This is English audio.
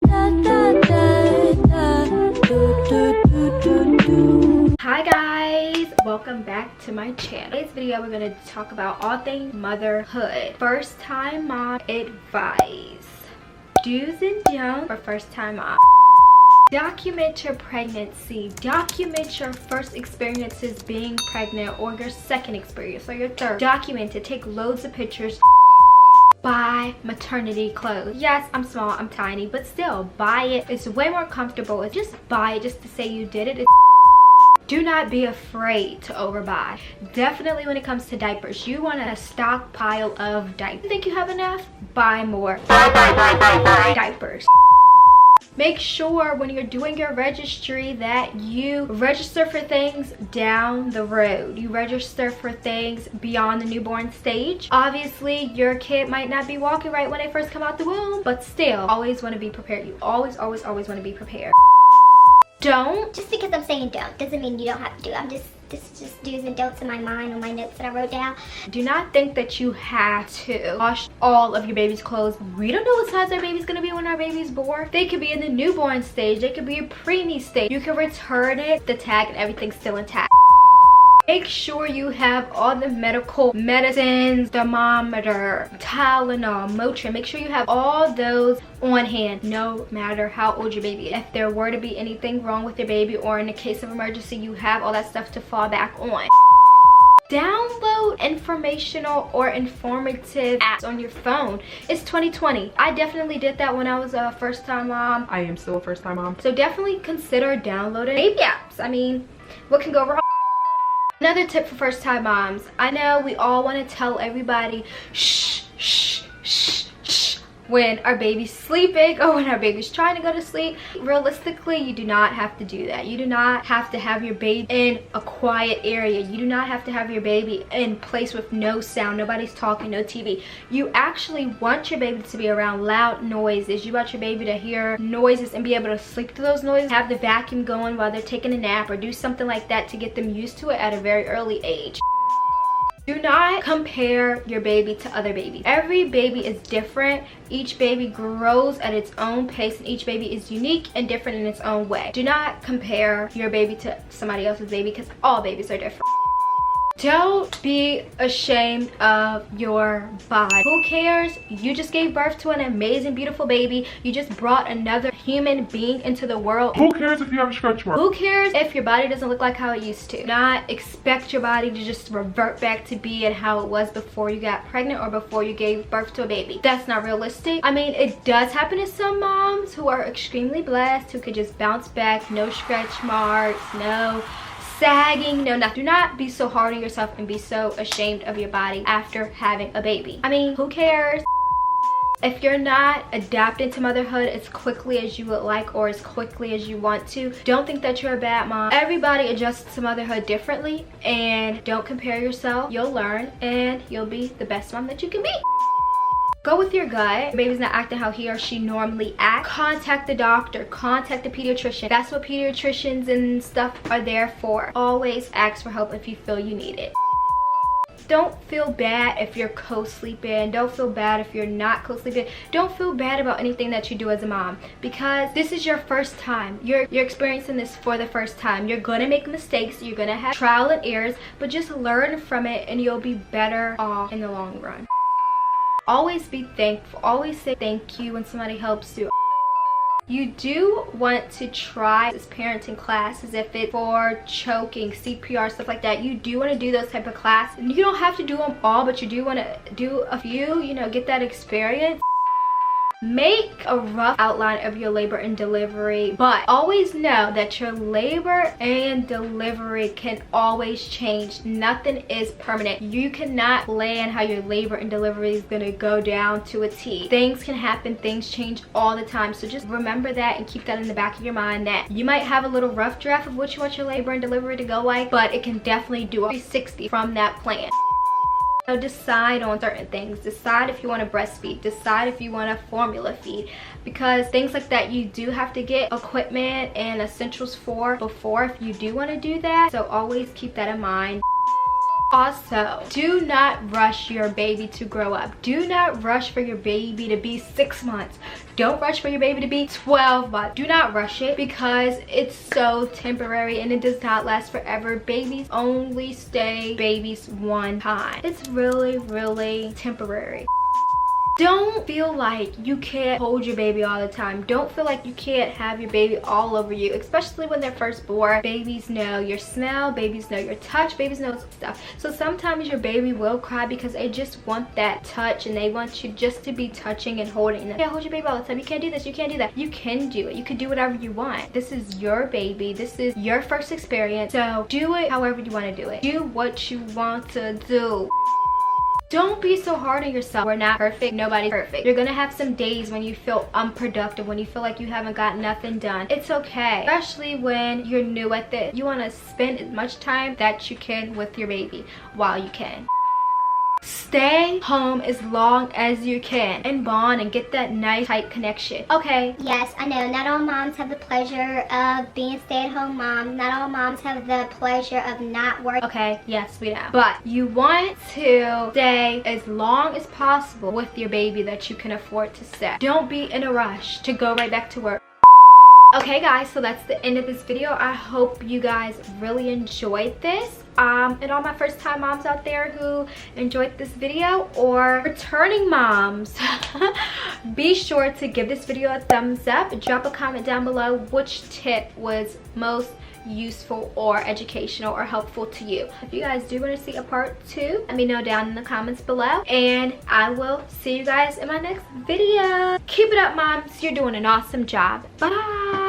Hi guys, welcome back to my channel. In today's video we're going to talk about all things motherhood. First time mom advice. Do's and don'ts for first time mom. Document your pregnancy. Document your first experiences being pregnant, or your second experience, or your third. Document it. Take loads of pictures. Buy maternity clothes. Yes, I'm small, I'm tiny, but still buy it. It's way more comfortable. It's just buy it just to say you did it. Do not be afraid to overbuy. Definitely when it comes to diapers, you want a stockpile of diapers. You think you have enough? Buy more. Buy diapers. Make sure when you're doing your registry that you register for things down the road. You register for things beyond the newborn stage. Obviously, your kid might not be walking right when they first come out the womb, but still, always want to be prepared. You always want to be prepared. Don't. Just because I'm saying don't doesn't mean you don't have to do it. This is just do's and don'ts in my mind on my notes that I wrote down. Do not think that you have to wash all of your baby's clothes. We don't know what size our baby's gonna be when our baby's born. They could be in the newborn stage. They could be a preemie stage. You can return it, the tag, and everything's still intact. Make sure you have all the medical medicines, thermometer, Tylenol, Motrin. Make sure you have all those on hand, no matter how old your baby is. If there were to be anything wrong with your baby, or in the case of emergency, you have all that stuff to fall back on. Download informational or informative apps on your phone. It's 2020. I definitely did that when I was a first-time mom. I am still a first-time mom. So definitely consider downloading baby apps. I mean, what can go wrong? Another tip for first-time moms. I know we all want to tell everybody shh, shh, shh, shh when our baby's sleeping or when our baby's trying to go to sleep. Realistically, you do not have to do that. You do not have to have your baby in a quiet area. You do not have to have your baby in a place with no sound, nobody's talking, no TV. You actually want your baby to be around loud noises. You want your baby to hear noises and be able to sleep to those noises. Have the vacuum going while they're taking a nap, or do something like that to get them used to it at a very early age. Do not compare your baby to other babies. Every baby is different. Each baby grows at its own pace, and each baby is unique and different in its own way. Do not compare your baby to somebody else's baby, because all babies are different. Don't be ashamed of your body. Who cares? You just gave birth to an amazing, beautiful baby. You just brought another human being into the world. Who cares if you have a stretch mark? Who cares if your body doesn't look like how it used to? Not expect your body to just revert back to being how it was before you got pregnant or before you gave birth to a baby. That's not realistic. I mean, it does happen to some moms who are extremely blessed, who could just bounce back, no stretch marks, no sagging, no nothing. Do not be so hard on yourself and be so ashamed of your body after having a baby. I mean, who cares? If you're not adapting to motherhood as quickly as you would like, or as quickly as you want to, don't think that you're a bad mom. Everybody adjusts to motherhood differently, and don't compare yourself. You'll learn and you'll be the best mom that you can be. Go with your gut. Your baby's not acting how he or she normally acts. Contact the doctor, contact the pediatrician. That's what pediatricians and stuff are there for. Always ask for help if you feel you need it. Don't feel bad if you're co-sleeping. Don't feel bad if you're not co-sleeping. Don't feel bad about anything that you do as a mom, because this is your first time. You're experiencing this for the first time. You're gonna make mistakes. You're gonna have trial and errors, but just learn from it and you'll be better off in the long run. Always be thankful. Always say thank you when somebody helps you. You do want to try this parenting classes if it's for choking, CPR, stuff like that. You do want to do those type of classes. You don't have to do them all, but you do want to do a few, you know, get that experience. Make a rough outline of your labor and delivery, but always know that your labor and delivery can always change. Nothing is permanent. You cannot plan how your labor and delivery is going to go down to a T. Things can happen, things change all the time. So just remember that and keep that in the back of your mind, that you might have a little rough draft of what you want your labor and delivery to go like, but it can definitely do a 360 from that plan. So decide on certain things. Decide if you want to breastfeed. Decide if you want to formula feed, because things like that you do have to get equipment and essentials for before if you do want to do that. So always keep that in mind. Also, do not rush your baby to grow up. Do not rush for your baby to be 6 months. Don't rush for your baby to be 12 months. Do not rush it because it's so temporary and it does not last forever. Babies only stay babies one time. It's really, really temporary. Don't feel like you can't hold your baby all the time. Don't feel like you can't have your baby all over you, especially when they're first born. Babies know your smell, babies know your touch, babies know stuff. So sometimes your baby will cry because they just want that touch and they want you just to be touching and holding them. You can't hold your baby all the time. You can't do this, you can't do that. You can do it. You can do whatever you want. This is your baby. This is your first experience. So do it however you want to do it. Do what you want to do. Don't be so hard on yourself. We're not perfect. Nobody's perfect. You're gonna have some days when you feel unproductive, when you feel like you haven't got nothing done. It's okay, especially when you're new at this. You want to spend as much time that you can with your baby while you can. Stay home as long as you can and bond and get that nice tight connection. Okay. Yes, I know not all moms have the pleasure of being a stay-at-home mom. Not all moms have the pleasure of not working. Okay, yes, we know. But you want to stay as long as possible with your baby that you can afford to stay. Don't be in a rush to go right back to work. Okay guys, so that's the end of this video. I hope you guys really enjoyed this. And all my first time moms out there who enjoyed this video, or returning moms, be sure to give this video a thumbs up. Drop a comment down below which tip was most useful or educational or helpful to you. If you guys do want to see a part 2, let me know down in the comments below, and I will see you guys in my next video. Keep it up, moms. You're doing an awesome job. Bye.